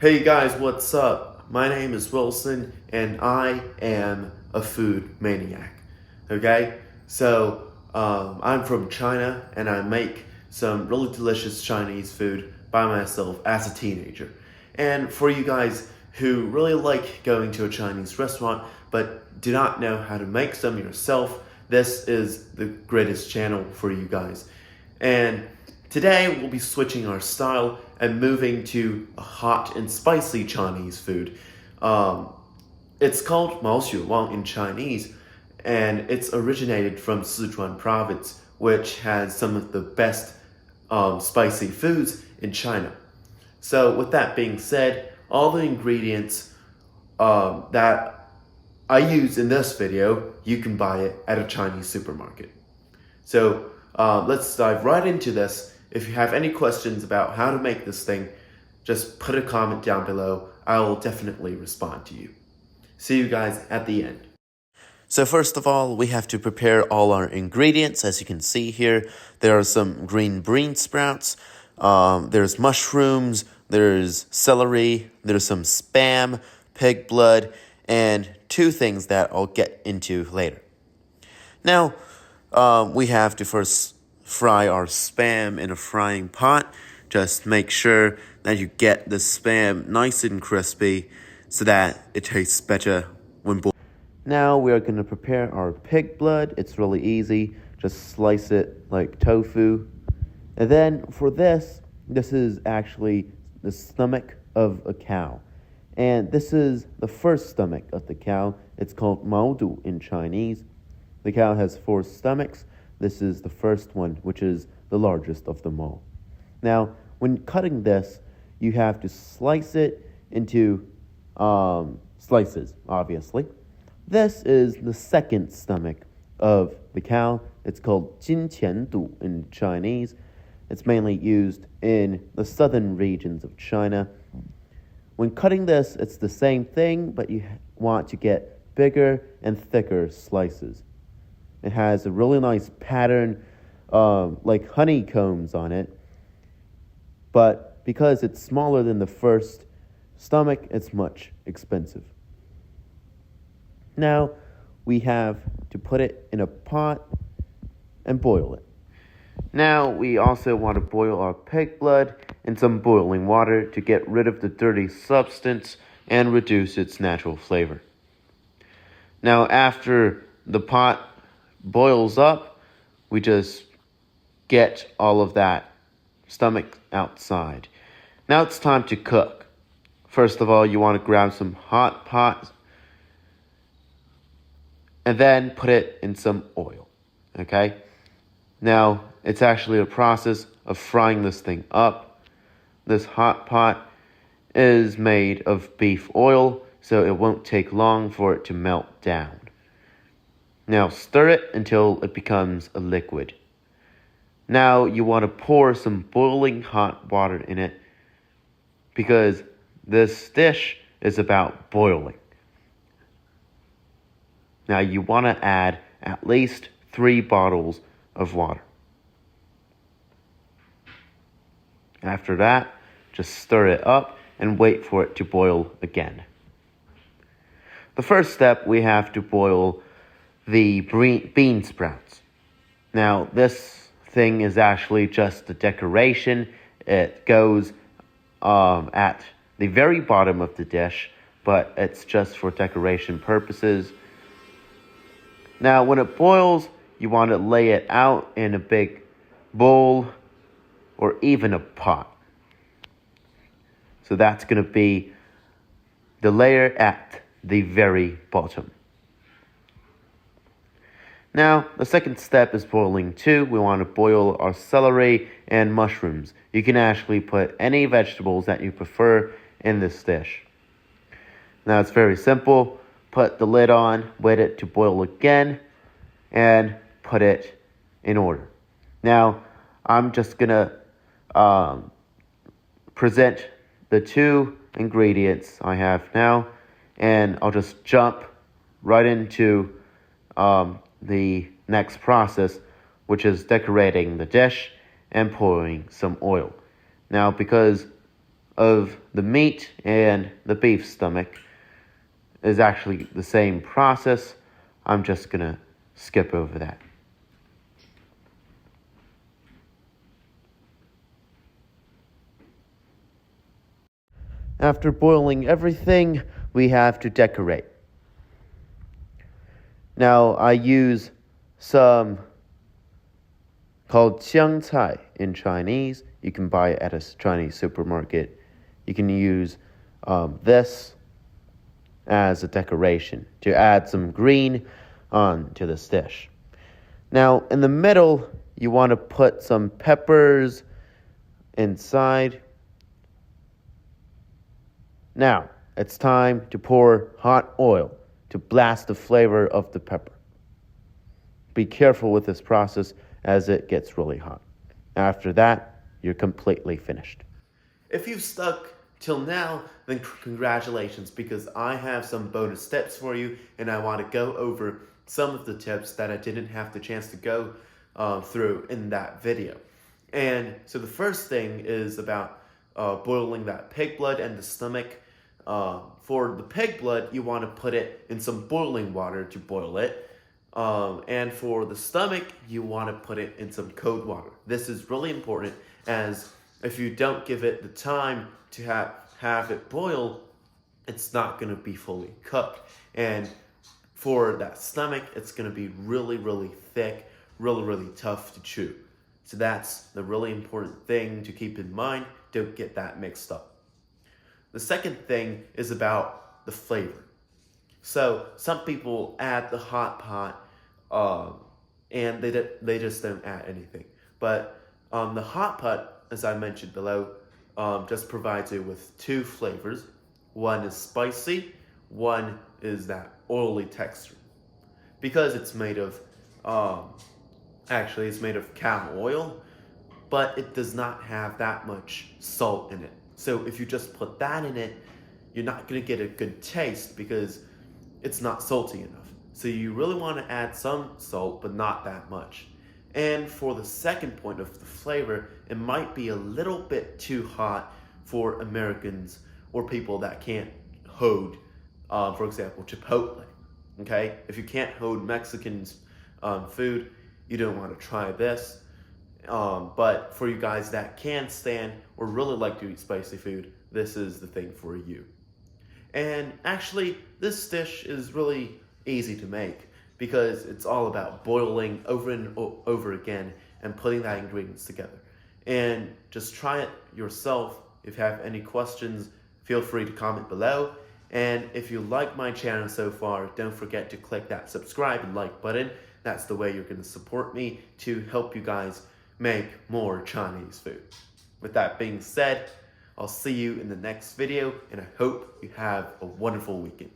Hey guys, what's up? My name is Wilson and I am a food maniac. Okay? I'm from China and I make some really delicious Chinese food by myself as a teenager. And for you guys who really like going to a Chinese restaurant but do not know how to make some yourself, this is the greatest channel for you guys. And today we'll be switching our style and moving to a hot and spicy Chinese food. It's called Mao Xue Wang in Chinese, and it's originated from Sichuan province, which has some of the best spicy foods in China. So with that being said, all the ingredients that I use in this video, you can buy it at a Chinese supermarket. So let's dive right into this. If you have any questions about how to make this thing, just put a comment down below. I will definitely respond to you. See you guys at the end. So first of all, we have to prepare all our ingredients. As you can see here, there are some green bean sprouts, there's mushrooms, there's celery, there's some Spam, pig blood, and two things that I'll get into later. Now, we have to first fry our Spam in a frying pot. Just make sure that you get the Spam nice and crispy so that it tastes better when boiled. Now we are going to prepare our pig blood. It's really easy. Just slice it like tofu. And then for this is actually the stomach of a cow. And this is the first stomach of the cow. It's called Maodu in Chinese. The cow has 4 stomachs. This is the first one, which is the largest of them all. Now, when cutting this, you have to slice it into slices, obviously. This is the second stomach of the cow. It's called Jinqiandu in Chinese. It's mainly used in the southern regions of China. When cutting this, it's the same thing, but you want to get bigger and thicker slices. It has a really nice pattern, like honeycombs on it. But because it's smaller than the first stomach, it's much expensive. Now, we have to put it in a pot and boil it. Now, we also want to boil our pig blood in some boiling water to get rid of the dirty substance and reduce its natural flavor. Now, after the pot boils up, we just get all of that stomach outside. Now it's time to cook. First of all, you want to grab some hot pot and then put it in some oil. Okay? Now, it's actually a process of frying this thing up. This hot pot is made of beef oil, so it won't take long for it to melt down. Now stir it until it becomes a liquid. Now you want to pour some boiling hot water in it because this dish is about boiling. Now you want to add at least 3 bottles of water. After that, just stir it up and wait for it to boil again. The first step, we have to boil the bean sprouts. Now, this thing is actually just a decoration. It goes at the very bottom of the dish, but it's just for decoration purposes. Now, when it boils, you want to lay it out in a big bowl or even a pot. So that's going to be the layer at the very bottom. Now, the second step is boiling too. We want to boil our celery and mushrooms. You can actually put any vegetables that you prefer in this dish. Now, it's very simple. Put the lid on, wait it to boil again, and put it in order. Now, I'm just going to present the 2 ingredients I have now, and I'll just jump right into the next process, which is decorating the dish and pouring some oil. Now, because of the meat and the beef stomach is actually the same process. I'm just gonna skip over that. After boiling everything, we have to decorate. Now, I use some called qiang cai in Chinese. You can buy it at a Chinese supermarket. You can use this as a decoration to add some green onto this dish. Now, in the middle, you want to put some peppers inside. Now, it's time to pour hot oil to blast the flavor of the pepper. Be careful with this process as it gets really hot. After that, you're completely finished. If you've stuck till now, then congratulations, because I have some bonus tips for you, and I want to go over some of the tips that I didn't have the chance to go through in that video. And so the first thing is about boiling that pig blood and the stomach. For the pig blood, you want to put it in some boiling water to boil it. And for the stomach, you want to put it in some cold water. This is really important, as if you don't give it the time to have it boil, it's not going to be fully cooked. And for that stomach, it's going to be really, really thick, really, really tough to chew. So that's the really important thing to keep in mind. Don't get that mixed up. The second thing is about the flavor. So some people add the hot pot, and they just don't add anything. But the hot pot, as I mentioned below, just provides you with two flavors. One is spicy, one is that oily texture. Because it's made of, it's made of cow oil, but it does not have that much salt in it. So if you just put that in it, you're not gonna get a good taste because it's not salty enough. So you really want to add some salt, but not that much. And for the second point of the flavor, it might be a little bit too hot for Americans or people that can't hold, for example, Chipotle. Okay, if you can't hold Mexican food, you don't want to try this. But for you guys that can stand or really like to eat spicy food, this is the thing for you. And actually, this dish is really easy to make because it's all about boiling over and over again and putting that ingredients together. And just try it yourself. If you have any questions, feel free to comment below. And if you like my channel so far, don't forget to click that subscribe and like button. That's the way you're going to support me to help you guys make more Chinese food. With that being said, I'll see you in the next video, and I hope you have a wonderful weekend.